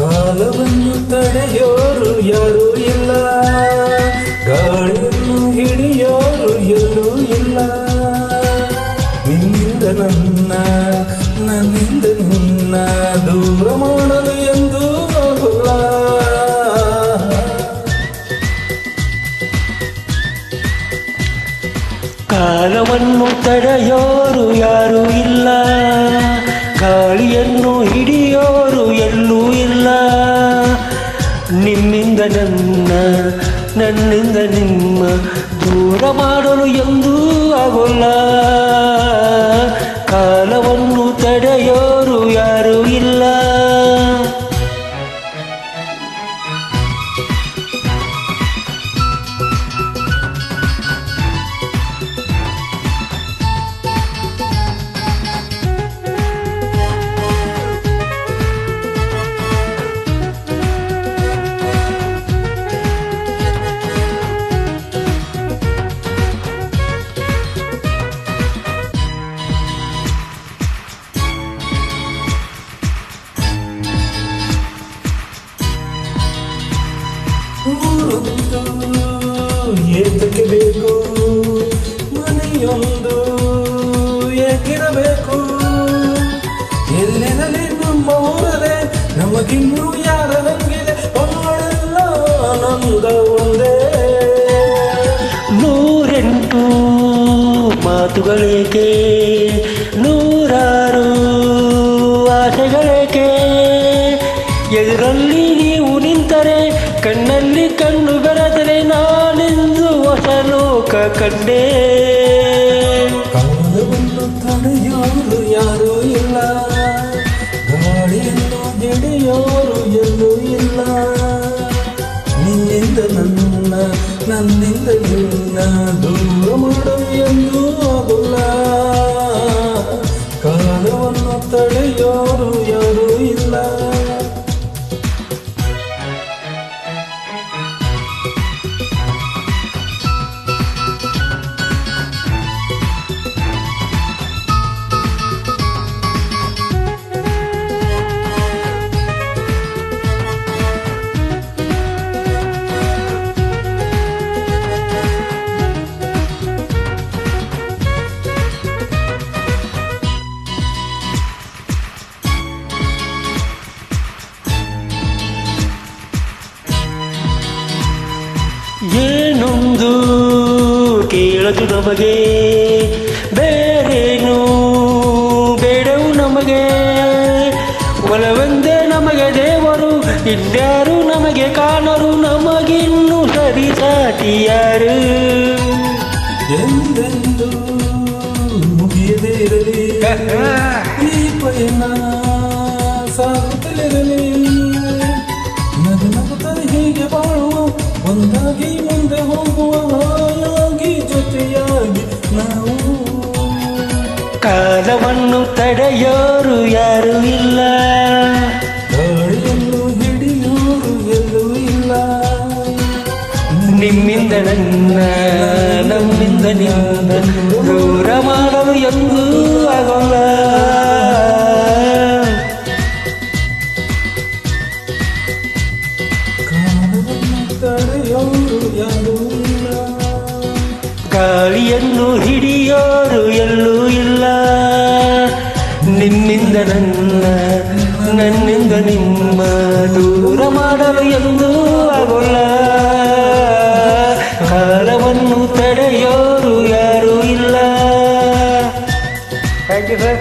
ಕಾಲವನ್ನು ತಡೆಯೋರು ಯಾರೂ ಇಲ್ಲ, ಗಾಳಿಯನ್ನು ಹಿಡಿಯೋರು ಎಲ್ಲೂ ಇಲ್ಲ. ನಿನ್ನಿಂದ ನನ್ನಿಂದ ನಿನ್ನ ದೂರ ಮಾಡಲು ಎಂದೂ ಆಗುಲ್ಲ. ಕಾಲವನ್ನು ತಡೆಯೋರು ಯಾರೂ ಇಲ್ಲ, ಗಾಳಿಯನ್ನು ಹಿಡಿಯೋರು ಎಲ್ಲೂ ಇಲ್ಲ. ನಿಮ್ಮಿಂದ ನನ್ನಿಂದ ನಿಮ್ಮ ದೂರ ಮಾಡಲು ಎಂದೂ ಆಗೋಲ್ಲ. ಕಾಲವನ್ನು ತಡೆಯೋರು ಯಾರೂ ಇಲ್ಲ. ಏತಕ್ಕೆ ಬೇಕು ಮನೆಯೊಂದು ಏಕಿರಬೇಕು? ಎಲ್ಲಿರಲಿ ನಮ್ಮ ಊರದೆ ನಮಗಿನ್ನೂ ಯಾರ ನಂಗಿದೆ, ಅವಳೆಲ್ಲ ಆನಂದ ಒಂದೇ. 108 ಮಾತುಗಳೇಕೆ, 106 ಆಸೆಗಳೇಕೆ? ಎದುರಲ್ಲಿ ನೀವು ನಿಂತರೆ, ಕಣ್ಣಲ್ಲಿ ಕಣ್ಣು ಬೆರೆದರೆ ನಾನೆಂದು ಹೊಸ ಲೋಕ ಕಂಡೆ. ಕಾಲವನ್ನು ತಡೆಯೋರು ಯಾರೂ ಇಲ್ಲ, ಗಾಳಿಯನ್ನು ಹಿಡಿಯೋರು ಎಲ್ಲೂ ಇಲ್ಲ. ನಿನ್ನಿಂದ ನನ್ನಿಂದ ನಿನ್ನ ದೂರ ಮಾಡಲು ಎಂದೂ ಆಗುಲ್ಲ. ಕಾಲವನ್ನು ತಡೆಯೋರು ಯಾರೂ ಇಲ್ಲ. ಏನೊಂದು ಕೇಳದು ನಮಗೆ, ಬೇರೇನು ಬೇಡವು ನಮಗೆ. ಒಲವೆಂದೇ ನಮಗೆ ದೇವರು, ಇನ್ಯಾರು ನಮಗೆ ಕಾಣರು. ನಮಗಿನ್ನು ಸರಿಸಾಟಿಯಾರು ಎಂದೆಂದು ಮುಗಿಯದೇ ಇರಲಿ ಈ ಪಯಣ, ಸಾಗುತ್ತಲಿರಲಿ. ನಗುತ್ತಾ ಹೀಗೆ ಬಾಳುವ, ಒಂದಾಗಿ ಮುಂದೆ ಹೋಗುವ, ಹಾಯಾಗಿ ಜೊತೆಯಾಗಿ ನಾವು. ಕಾಲವನ್ನು ತಡೆಯೋರು ಯಾರೂ ಇಲ್ಲ, ಗಾಳಿಯನ್ನು ಹಿಡಿಯೋರು ಎಲ್ಲೂ ಇಲ್ಲ. ನಿಮ್ಮಿಂದ ನಮ್ಮಿಂದ ನಿನ್ನ ದೂರ ಮಾಡಲು ಎಂದೂ ಆಗೋಲ್ಲ. ಕಾಲವನ್ನು ತಡೆಯೋರು ಯಾರೂ ಇಲ್ಲ, ಗಾಳಿಯನ್ನು ಹಿಡಿಯೋರು ಎಲ್ಲೂ ಇಲ್ಲ. ನಿಮ್ಮಿಂದ ನನ್ನಿಂದ ನಿಮ್ಮ ದೂರ ಮಾಡಲು ಎಂದೂ ಆಗೋಲ್ಲ. ಕಾಲವನ್ನು ತಡೆಯೋರು ಯಾರೂ ಇಲ್ಲ. Thank you sir.